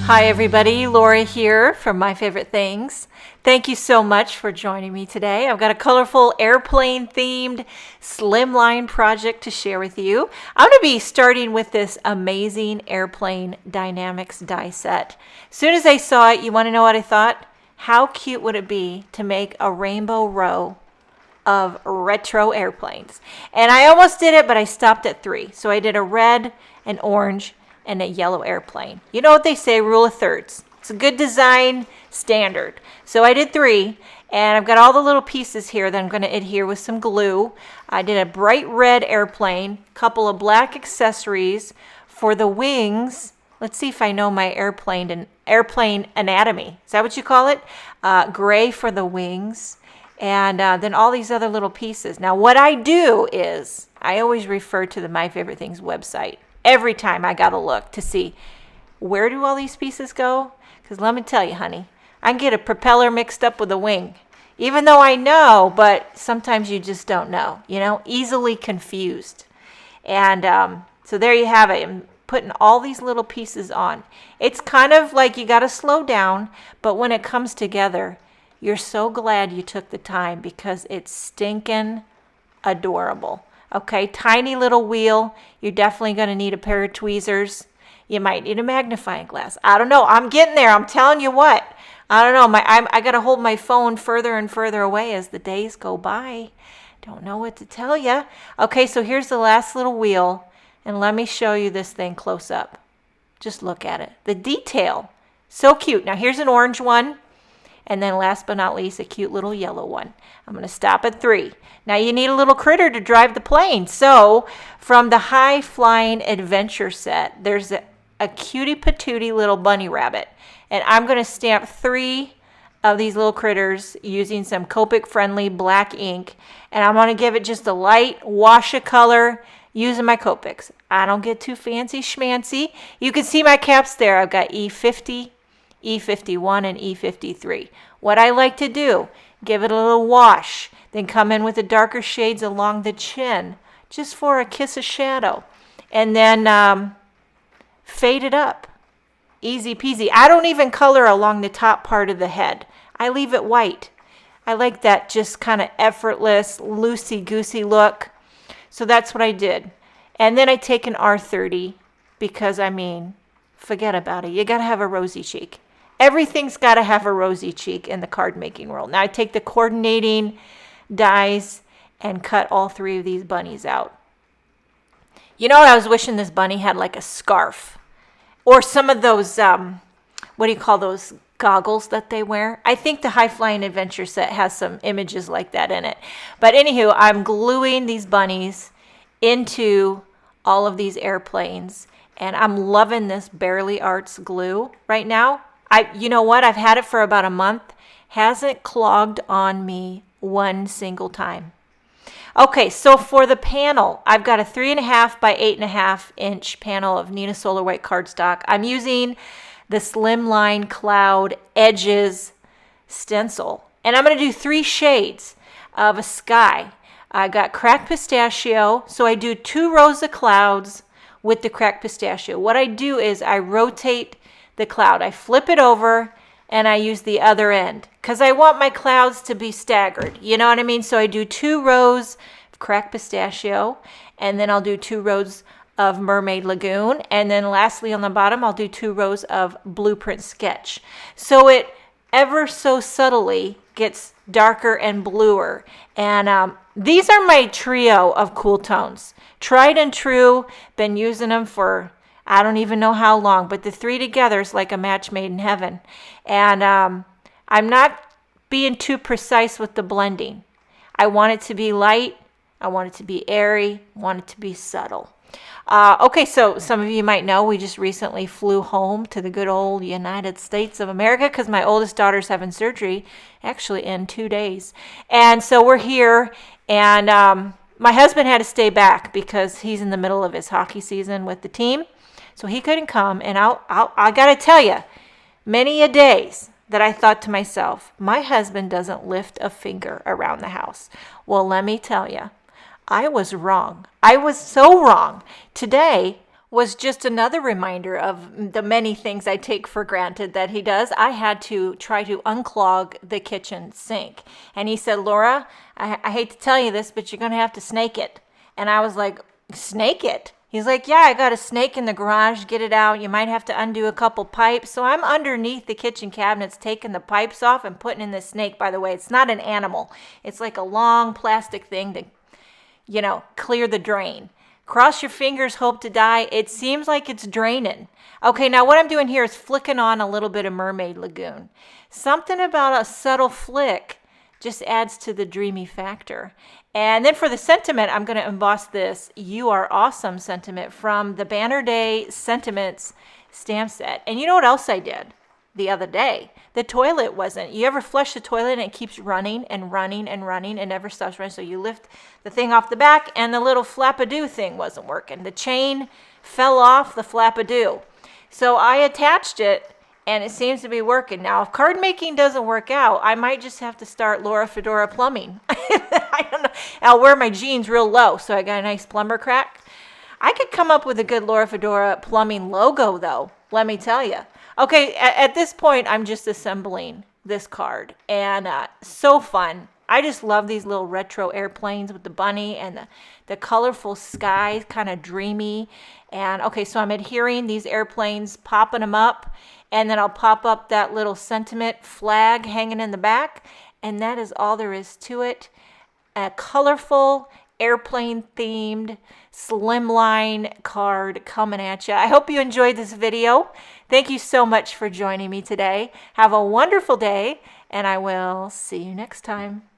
Hi everybody, Laura here from My Favorite Things. Thank you so much for joining me today. I've got a colorful airplane themed slimline project to share with you. I'm going to be starting with this Amazing Airplane Die-namics die set. As soon as I saw it, you want to know what I thought? How cute would it be to make a rainbow row of retro airplanes? And I almost did it, but I stopped at 3. So I did a red, an orange, and a yellow airplane. You know what they say, rule of thirds. It's a good design standard. So I did 3, and I've got all the little pieces here that I'm going to adhere with some glue. I did a bright red airplane, couple of black accessories for the wings. Let's see if I know my airplane anatomy. Is that what you call it? Gray for the wings, and then all these other little pieces. Now what I do is I always refer to the My Favorite Things website. Every time I got to look to see where do all these pieces go? Because let me tell you, honey, I can get a propeller mixed up with a wing. Even though I know, but sometimes you just don't know, easily confused. And so there you have it. I'm putting all these little pieces on. It's kind of like you got to slow down, but when it comes together, you're so glad you took the time because it's stinking adorable. Okay, tiny little wheel. You're definitely going to need a pair of tweezers. You might need a magnifying glass. I don't know. I'm getting there. I'm telling you what. I don't know. I got to hold my phone further and further away as the days go by. Don't know what to tell you. Okay, so here's the last little wheel. And let me show you this thing close up. Just look at it. The detail. So cute. Now here's an orange one. And then last but not least, a cute little yellow one. I'm going to stop at 3. Now you need a little critter to drive the plane. So from the High Flying Adventure set, there's a cutie patootie little bunny rabbit. And I'm going to stamp 3 of these little critters using some Copic friendly black ink. And I'm going to give it just a light wash of color using my Copics. I don't get too fancy schmancy. You can see my caps there. I've got E50. E51 and E53. What I like to do, give it a little wash, then come in with the darker shades along the chin, just for a kiss of shadow, and then fade it up. Easy peasy. I don't even color along the top part of the head. I leave it white. I like that just kind of effortless, loosey-goosey look. So that's what I did. And then I take an R30 because, forget about it. You got to have a rosy cheek. Everything's got to have a rosy cheek in the card making world. Now I take the coordinating dies and cut all 3 of these bunnies out. I was wishing this bunny had like a scarf or some of those, what do you call those goggles that they wear? I think the High Flying Adventure set has some images like that in it. But anywho, I'm gluing these bunnies into all of these airplanes, and I'm loving this Barely Arts glue right now. You know what? I've had it for about a month. Hasn't clogged on me one single time. Okay, so for the panel, I've got a 3.5 by 8.5 inch panel of Nina Solar White cardstock. I'm using the Slimline Cloud Edges stencil. And I'm going to do 3 shades of a sky. I got cracked pistachio, so I do 2 rows of clouds with the cracked pistachio. What I do is I rotate the cloud. I flip it over and I use the other end because I want my clouds to be staggered. You know what I mean? So I do 2 rows of cracked pistachio, and then I'll do 2 rows of Mermaid Lagoon, and then lastly on the bottom I'll do 2 rows of Blueprint Sketch. So it ever so subtly gets darker and bluer. And these are my trio of cool tones. Tried and true. Been using them for I don't even know how long, but the 3 together is like a match made in heaven. And I'm not being too precise with the blending. I want it to be light. I want it to be airy. I want it to be subtle. Okay, so some of you might know we just recently flew home to the good old United States of America because my oldest daughter's having surgery actually in 2 days. And so we're here, and my husband had to stay back because he's in the middle of his hockey season with the team. So he couldn't come, and I got to tell you, many a days that I thought to myself, my husband doesn't lift a finger around the house. Well, let me tell you, I was wrong. I was so wrong. Today, was just another reminder of the many things I take for granted that he does. I had to try to unclog the kitchen sink. And he said, Laura, I hate to tell you this, but you're going to have to snake it. And I was like, snake it? He's like, yeah, I got a snake in the garage, get it out. You might have to undo a couple pipes. So I'm underneath the kitchen cabinets, taking the pipes off and putting in the snake. By the way, it's not an animal. It's like a long plastic thing to, clear the drain. Cross your fingers, hope to die. It seems like it's draining. Okay, now what I'm doing here is flicking on a little bit of Mermaid Lagoon. Something about a subtle flick just adds to the dreamy factor. And then for the sentiment, I'm going to emboss this "You Are Awesome" sentiment from the Banner Day Sentiments stamp set. And you know what else I did the other day? The toilet wasn't. You ever flush the toilet and it keeps running and running and running and never stops running? So you lift the thing off the back and the little flap-a-doo thing wasn't working. The chain fell off the flap-a-doo. So I attached it and it seems to be working. Now, if card making doesn't work out, I might just have to start Laura Fedora plumbing. I don't know. I'll wear my jeans real low so I got a nice plumber crack. I could come up with a good Laura Fedora plumbing logo, though, let me tell you. Okay, at this point, I'm just assembling this card, and so fun. I just love these little retro airplanes with the bunny and the colorful sky, kind of dreamy. And okay, so I'm adhering these airplanes, popping them up, and then I'll pop up that little sentiment flag hanging in the back, and that is all there is to it. A colorful airplane-themed Slimline card coming at you. I hope you enjoyed this video. Thank you so much for joining me today. Have a wonderful day, and I will see you next time.